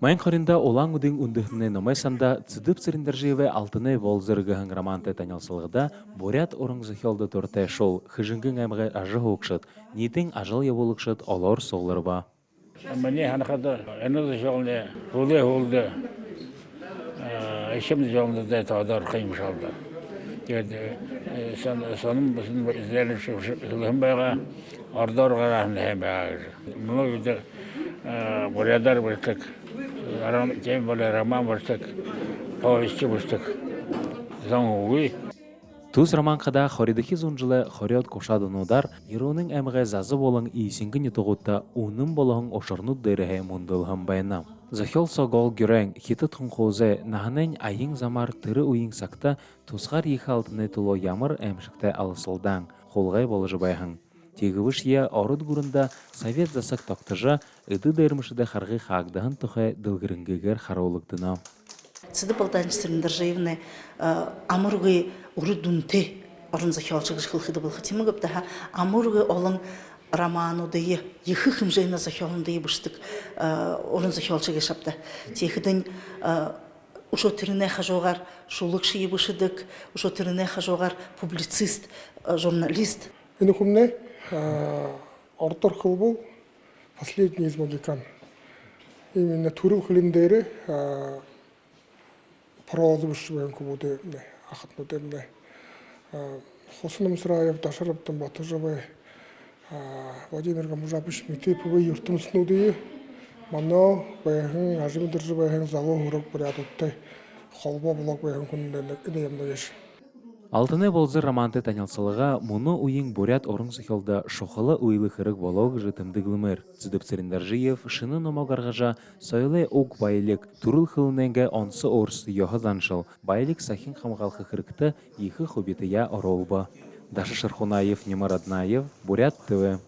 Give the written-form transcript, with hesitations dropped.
Майын хоринда улаан үдийн үндіхіне номайсанда цыдып циріндержиеве алтыны волзыргыхын романты танялсылғыда бурят орың зөхелді төрте шол хыжынгын аймғы ажы хоқшыт, нитің ажыл еволықшыт олар соғлар ба. Мне ханақада энергия жолны олды ешім жолны да тағдар қиым шалды. Соның біздің іздерін жылығын байға ордар қарағын әм байға. Мұны үйді бурядар бұртық, кем болы роман бұртық, повести бұртық, заң ұғы. Туз романқада хоридахи зунжылы хориот кошадынудар, еруның әміғе зазы болың исінгі нетуғытта уның болығын ошырнуд дәріғе мұндылғын байынам. Зөхел соғол гүрәң хиті тұнқузе нағынен айың замар түрі уйың сақта тузғар екі алтыны тұло ямыр әмшікті алысылдан, қолғай болыжы байхың. Тегівіш е орыд ғұрында совет засық тоқтыжа үді дәрмішіді қарғы қағдығын тұхай дылгірінгігер қараулықтына. Цыды полтанчыстырындыржаевны амургы урудунты орын захиалчыгыш хылхыды был хотимы гыптаха амургы олон роману дые ехы хымжайна захиалын дые быштык орын захиалчыгы шапта техидын ушо тиріне хажоғар шулық шиы бышыдык ушо тиріне хажоғар публицист журналист. Эни хумне ортор хыл был последний из магикан. Именно турыл хылымдері проза бышыбайын көбуде ақытны демне. Хосыным Сыраев, Дашараптан Батыжабай, Владимир Гамужапыш, Митеповы, Юртым Снудыйы, Мано, Байхын, Ажимдыржы Байхын, Зало Хурок Бурядуттай, Холба Булак Байхын күнінден енемді еш. Алтыны болзы романты танялсылыға мұны уйың бурят орың сөхелді шоқылы уйлы қырық болог жытымды ғылмыр. Цыдып Цириндаржиев шыны номогарғажа сойлы оқ байлік турыл қылыненге онсы орсы йоғы заншыл. Байлік сахин қамғалқы қырықты ехы хобитыя оролба. Даша Шархунаев, Немар Аднаев, Бурят ТВ.